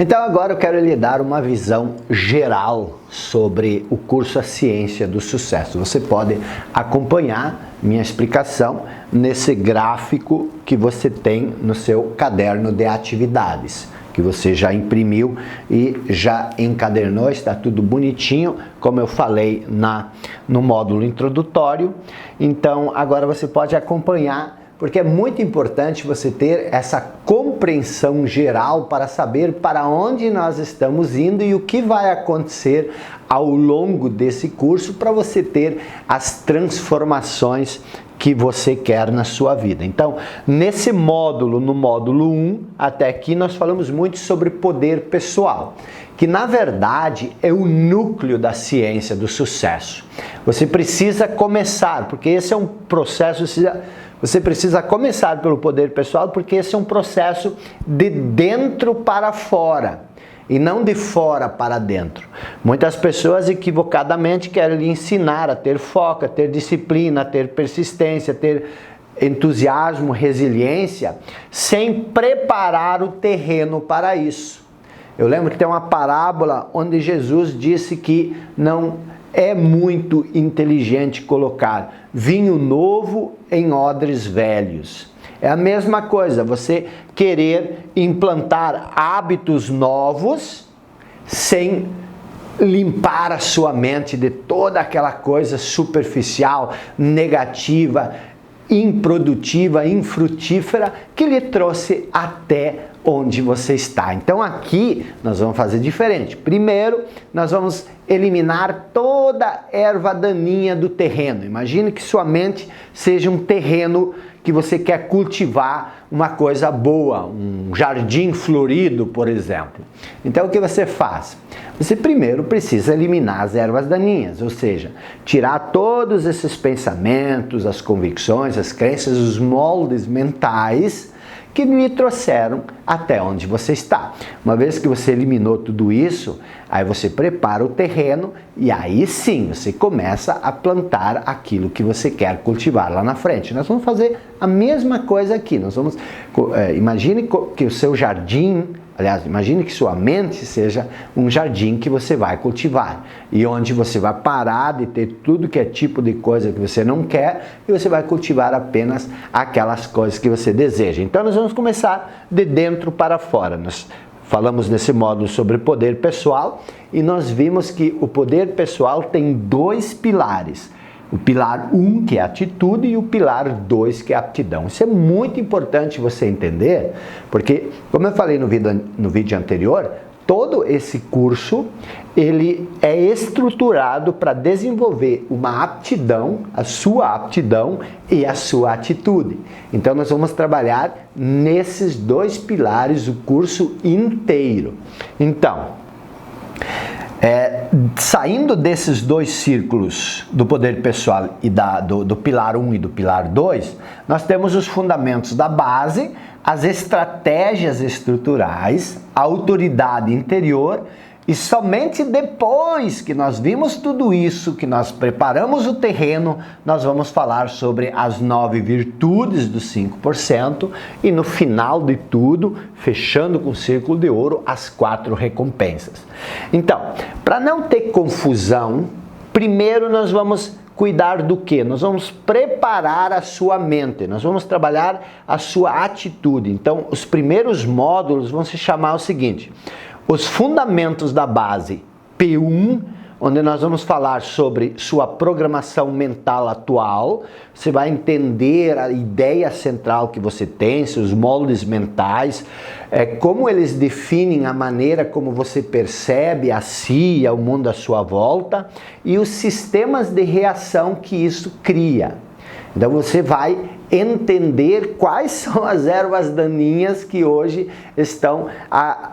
Então agora eu quero lhe dar uma visão geral sobre o curso A Ciência do Sucesso. Você pode acompanhar minha explicação nesse gráfico que você tem no seu caderno de atividades, que você já imprimiu e já encadernou, está tudo bonitinho, como eu falei no módulo introdutório. Então agora você pode acompanhar, porque é muito importante você ter essa compreensão geral para saber para onde nós estamos indo e o que vai acontecer ao longo desse curso para você ter as transformações que você quer na sua vida. Então, nesse módulo, no módulo 1, até aqui nós falamos muito sobre poder pessoal, que na verdade é o núcleo da ciência do sucesso. Você precisa começar, porque esse é um processo, você precisa começar pelo poder pessoal, porque esse é um processo de dentro para fora e não de fora para dentro. Muitas pessoas equivocadamente querem lhe ensinar a ter foco, a ter disciplina, a ter persistência, a ter entusiasmo, resiliência, sem preparar o terreno para isso. Eu lembro que tem uma parábola onde Jesus disse que não é muito inteligente colocar vinho novo em odres velhos. É a mesma coisa, você querer implantar hábitos novos sem limpar a sua mente de toda aquela coisa superficial, negativa, improdutiva, infrutífera que lhe trouxe até onde você está. Então aqui nós vamos fazer diferente. Primeiro, nós vamos eliminar toda a erva daninha do terreno. Imagine que sua mente seja um terreno que você quer cultivar uma coisa boa, um jardim florido, por exemplo. Então o que você faz? Você primeiro precisa eliminar as ervas daninhas, ou seja, tirar todos esses pensamentos, as convicções, as crenças, os moldes mentais que lhe trouxeram até onde você está. Uma vez que você eliminou tudo isso, aí você prepara o terreno e aí sim você começa a plantar aquilo que você quer cultivar lá na frente. Nós vamos fazer a mesma coisa aqui. Nós vamos, imagine que o seu jardim, aliás, imagine que sua mente seja um jardim que você vai cultivar e onde você vai parar de ter tudo que é tipo de coisa que você não quer e você vai cultivar apenas aquelas coisas que você deseja. Então nós vamos começar de dentro para fora. Nós falamos nesse módulo sobre poder pessoal e nós vimos que o poder pessoal tem dois pilares. O pilar 1, que é a atitude, e o pilar 2, que é a aptidão. Isso é muito importante você entender, porque, como eu falei no vídeo anterior, todo esse curso, ele é estruturado para desenvolver uma aptidão, a sua aptidão e a sua atitude. Então, nós vamos trabalhar nesses dois pilares o curso inteiro. Então, saindo desses dois círculos do poder pessoal e do pilar 1 e do pilar 2, nós temos os fundamentos da base, as estratégias estruturais, a autoridade interior e somente depois que nós vimos tudo isso, que nós preparamos o terreno, nós vamos falar sobre as 9 virtudes dos 5% e no final de tudo, fechando com o círculo de ouro, as 4 recompensas. Então, para não ter confusão, primeiro nós vamos cuidar do quê? Nós vamos preparar a sua mente, nós vamos trabalhar a sua atitude. Então, os primeiros módulos vão se chamar o seguinte: os fundamentos da base P1, onde nós vamos falar sobre sua programação mental atual. Você vai entender a ideia central que você tem, seus moldes mentais, como eles definem a maneira como você percebe a si e ao mundo à sua volta e os sistemas de reação que isso cria. Então você vai entender quais são as ervas daninhas que hoje estão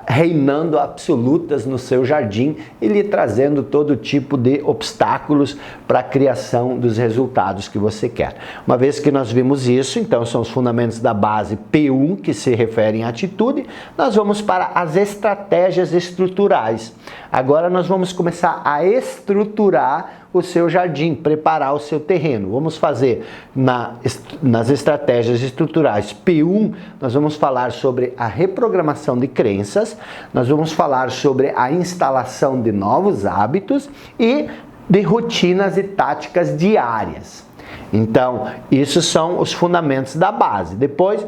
reinando absolutas no seu jardim e lhe trazendo todo tipo de obstáculos para a criação dos resultados que você quer. Uma vez que nós vimos isso, então são os fundamentos da base P1 que se referem à atitude, nós vamos para as estratégias estruturais. Agora nós vamos começar a estruturar o seu jardim, preparar o seu terreno. Vamos fazer nas estratégias estruturais P1, nós vamos falar sobre a reprogramação de crenças, nós vamos falar sobre a instalação de novos hábitos e de rotinas e táticas diárias. Então, isso são os fundamentos da base. Depois,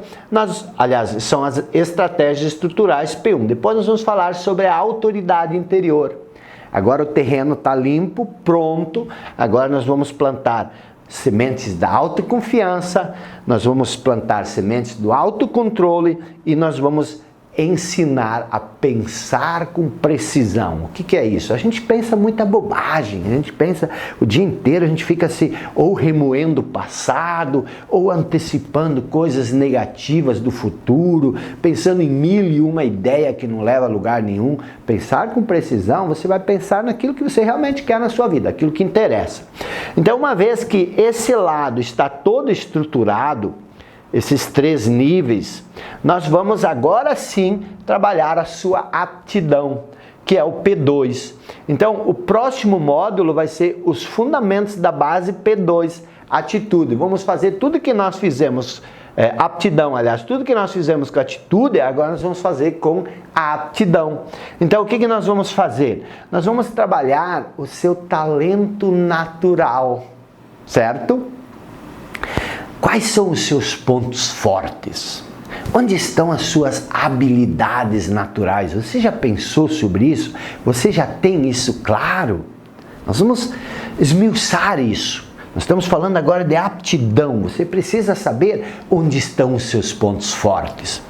são as estratégias estruturais P1. Depois nós vamos falar sobre a autoridade interior. Agora o terreno está limpo, pronto. Agora nós vamos plantar sementes da autoconfiança, nós vamos plantar sementes do autocontrole e nós vamos ensinar a pensar com precisão. O que é isso? A gente pensa muita bobagem, a gente pensa o dia inteiro, a gente fica ou remoendo o passado, ou antecipando coisas negativas do futuro, pensando em 1001 ideia que não leva a lugar nenhum. Pensar com precisão, você vai pensar naquilo que você realmente quer na sua vida, aquilo que interessa. Então, uma vez que esse lado está todo estruturado, esses 3 níveis, nós vamos agora sim trabalhar a sua aptidão, que é o P2. Então, o próximo módulo vai ser os fundamentos da base P2, atitude. Vamos fazer tudo que nós fizemos, aptidão, aliás, tudo que nós fizemos com atitude, agora nós vamos fazer com a aptidão. Então, o que nós vamos fazer? Nós vamos trabalhar o seu talento natural, certo? Quais são os seus pontos fortes? Onde estão as suas habilidades naturais? Você já pensou sobre isso? Você já tem isso claro? Nós vamos esmiuçar isso. Nós estamos falando agora de aptidão. Você precisa saber onde estão os seus pontos fortes.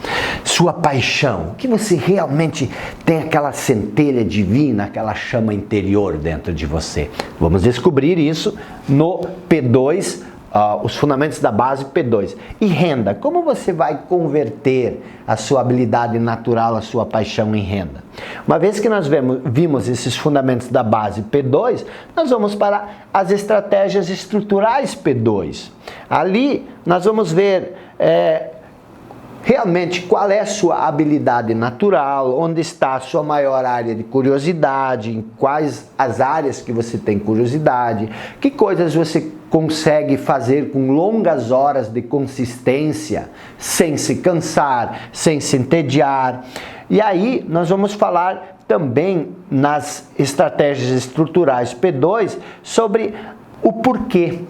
Sua paixão. O que você realmente tem, aquela centelha divina, aquela chama interior dentro de você. Vamos descobrir isso no P2, os fundamentos da base P2. E renda, como você vai converter a sua habilidade natural, a sua paixão em renda? Uma vez que nós vimos esses fundamentos da base P2, nós vamos para as estratégias estruturais P2. Ali nós vamos ver realmente qual é a sua habilidade natural, onde está a sua maior área de curiosidade, em quais as áreas que você tem curiosidade, que coisas você consegue fazer com longas horas de consistência, sem se cansar, sem se entediar. E aí nós vamos falar também nas estratégias estruturais P2 sobre o porquê.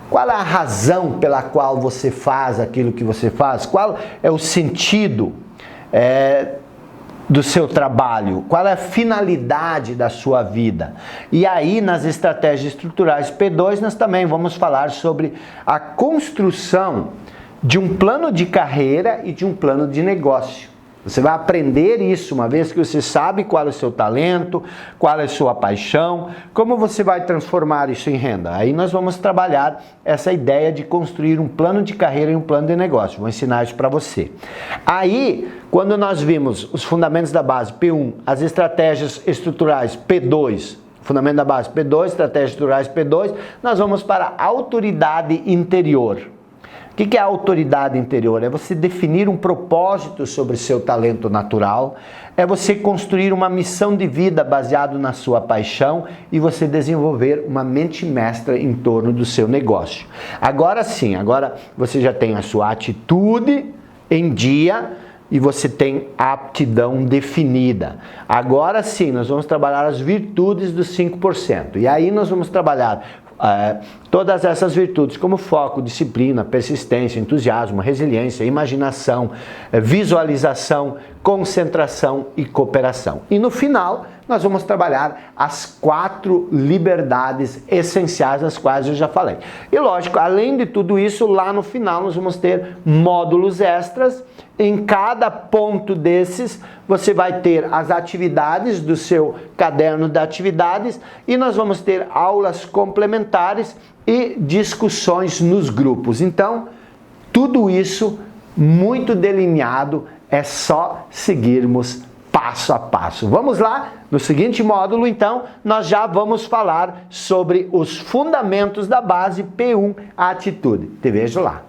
Qual é a razão pela qual você faz aquilo que você faz? Qual é o sentido do seu trabalho? Qual é a finalidade da sua vida? E aí, nas estratégias estruturais P2, nós também vamos falar sobre a construção de um plano de carreira e de um plano de negócio. Você vai aprender isso uma vez que você sabe qual é o seu talento, qual é a sua paixão, como você vai transformar isso em renda. Aí nós vamos trabalhar essa ideia de construir um plano de carreira e um plano de negócio. Vou ensinar isso para você. Aí, quando nós vimos os fundamentos da base P1, as estratégias estruturais P2, fundamento da base P2, estratégias estruturais P2, nós vamos para a autoridade interior. O que é a autoridade interior? É você definir um propósito sobre seu talento natural, é você construir uma missão de vida baseado na sua paixão e você desenvolver uma mente mestra em torno do seu negócio. Agora sim, agora você já tem a sua atitude em dia e você tem a aptidão definida. Agora sim, nós vamos trabalhar as virtudes dos 5%. E aí nós vamos trabalhar todas essas virtudes como foco, disciplina, persistência, entusiasmo, resiliência, imaginação, visualização, concentração e cooperação. E no final, nós vamos trabalhar as 4 liberdades essenciais, das quais eu já falei. E lógico, além de tudo isso, lá no final nós vamos ter módulos extras. Em cada ponto desses, você vai ter as atividades do seu caderno de atividades e nós vamos ter aulas complementares e discussões nos grupos. Então, tudo isso muito delineado, é só seguirmos passo a passo. Vamos lá? No seguinte módulo, então, nós já vamos falar sobre os fundamentos da base P1, a atitude. Te vejo lá.